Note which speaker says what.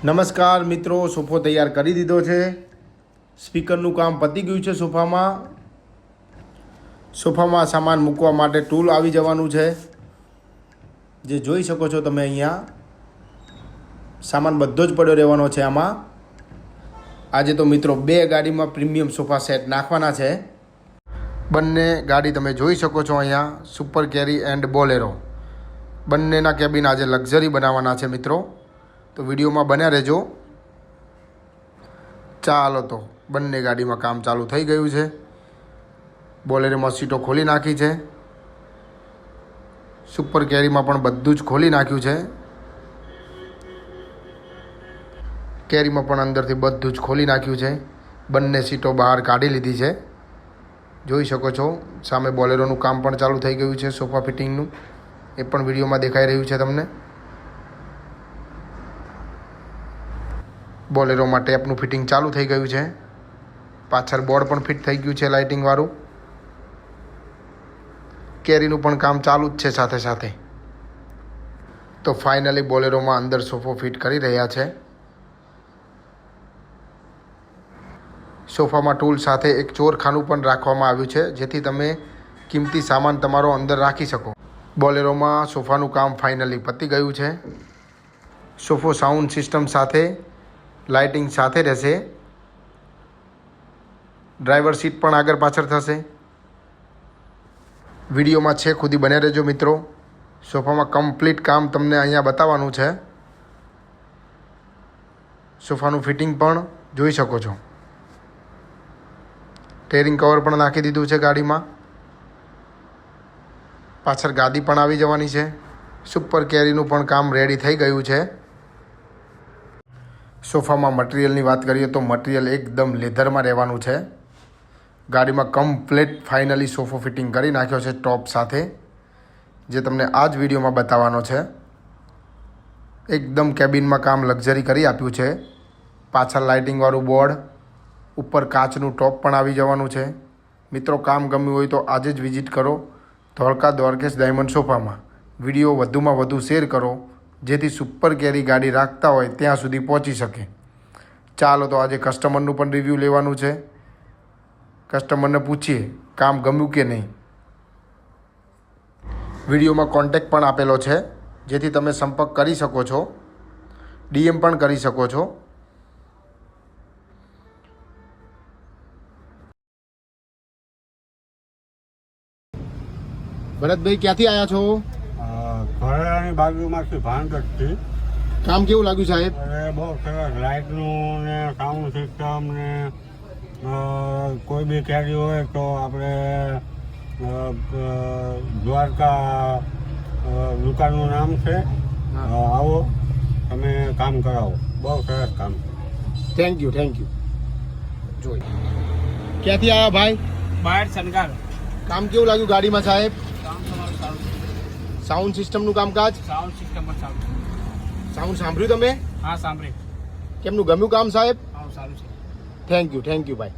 Speaker 1: નમસ્કાર મિત્રો, સોફો તૈયાર કરી દીધો છે. સ્પીકરનું કામ પતી ગયું છે. સોફામાં સામાન મૂકવા માટે ટૂલ આવી જવાનું છે. જે જોઈ શકો છો તમે અહીંયા સામાન બધો જ પડ્યો રહેવાનો છે. આમાં આજે તો મિત્રો 2 ગાડીમાં પ્રીમિયમ સોફા સેટ નાખવાના છે. બંને ગાડી તમે જોઈ શકો છો અહીંયા સુપર કેરી એન્ડ બોલેરો બંનેના કેબિન આજે લક્ઝરી બનાવવાના છે મિત્રો. તો વિડીયોમાં બન્યા રહેજો. ચાલો તો બંને ગાડીમાં કામ ચાલુ થઈ ગયું છે. બોલેરોમાં સીટો ખોલી નાખી છે. સુપર કેરીમાં પણ બધું જ ખોલી નાખ્યું છે. કેરીમાં પણ અંદરથી બધું જ ખોલી નાખ્યું છે. બંને સીટો બહાર કાઢી લીધી છે. જોઈ શકો છો સામે બોલેરોનું કામ પણ ચાલુ થઈ ગયું છે. સોફા ફિટિંગનું એ પણ વિડીયોમાં દેખાઈ રહ્યું છે તમને. બોલેરોમાં ટેપનું ફિટિંગ ચાલુ થઈ ગયું છે. પાછળ બોર્ડ પણ ફિટ થઈ ગયું છે લાઇટિંગવાળું. કેરીનું પણ કામ ચાલુ જ છે સાથે સાથે. તો ફાઇનલી બોલેરોમાં અંદર સોફો ફિટ કરી રહ્યા છે. સોફામાં ટૂલ સાથે એક ચોરખાનું પણ રાખવામાં આવ્યું છે જેથી તમે કિંમતી સામાન તમારો અંદર રાખી શકો. બોલેરોમાં સોફાનું કામ ફાઇનલી પતી ગયું છે. સોફો સાઉન્ડ સિસ્ટમ સાથે લાઇટિંગ સાથે રહેશે. ડ્રાઈવર સીટ પણ આગળ પાછળ થશે. વિડીયોમાં છેક સુધી બને રહેજો મિત્રો. સોફામાં કમ્પ્લીટ કામ તમને અહીંયા બતાવવાનું છે. સોફાનું ફિટિંગ પણ જોઈ શકો છો. ટેરિંગ કવર પણ નાખી દીધું છે ગાડીમાં. પાછળ ગાદી પણ આવી જવાની છે. સુપર કેરીનું પણ કામ રેડી થઈ ગયું છે. સોફામાં મટીરિયલની વાત કરીએ તો મટીરિયલ એકદમ લેધરમાં રહેવાનું છે. ગાડીમાં કમ્પ્લીટ ફાઇનલી સોફો ફિટિંગ કરી નાખ્યો છે ટોપ સાથે, જે તમને આ જ વિડીયોમાં બતાવવાનો છે. એકદમ કેબિનમાં કામ લક્ઝરી કરી આપ્યું છે. પાછળ લાઇટિંગવાળું બોર્ડ, ઉપર કાચનું ટોપ પણ આવી જવાનું છે. મિત્રો કામ ગમ્યું હોય તો આજે જ વિઝિટ કરો ધોળકા દ્વારકેશ ડાયમંડ સોફામાં. વિડીયો વધુમાં વધુ શેર કરો જેથી સુપર કેરી ગાડી રાખતા હોય ત્યાં સુધી પહોંચી શકે. ચાલો તો આજે કસ્ટમરનું પણ રિવ્યૂ લેવાનું છે. કસ્ટમરને પૂછીએ કામ ગમ્યું કે નહીં. વિડીયોમાં કોન્ટેક્ટ પણ આપેલો છે જેથી તમે સંપર્ક કરી શકો છો. DM પણ કરી શકો છો. ભરતભાઈ ક્યાંથી આવ્યા છો?
Speaker 2: ઘરેની બાજુમાંથી ભાનગઢથી.
Speaker 1: કામ કેવું લાગ્યું સાહેબ?
Speaker 2: અરે બહુ સરસ. લાઇટનું ને સાઉન્ડ સિસ્ટમ ને કોઈ બી કેરી હોય તો આપણે દ્વારકા દુકાનનું નામ છે. આવો તમે કામ કરાવો. બહુ સરસ કામ.
Speaker 1: Thank you. જોઈ ક્યાંથી આવ્યા ભાઈ?
Speaker 3: બહાર શણગાર.
Speaker 1: કામ કેવું લાગ્યું ગાડીમાં સાહેબ?
Speaker 3: કામ તમારું સારું છે.
Speaker 1: સાઉન્ડ સિસ્ટમનું કામકાજ?
Speaker 3: સાઉન્ડ સિસ્ટમ પણ સારું છે.
Speaker 1: સાઉન્ડ સાંભળ્યું તમે?
Speaker 3: હા સાંભળી.
Speaker 1: કેમનું ગમ્યું કામ સાહેબ?
Speaker 3: હા સારું છે.
Speaker 1: થેન્ક યુ ભાઈ.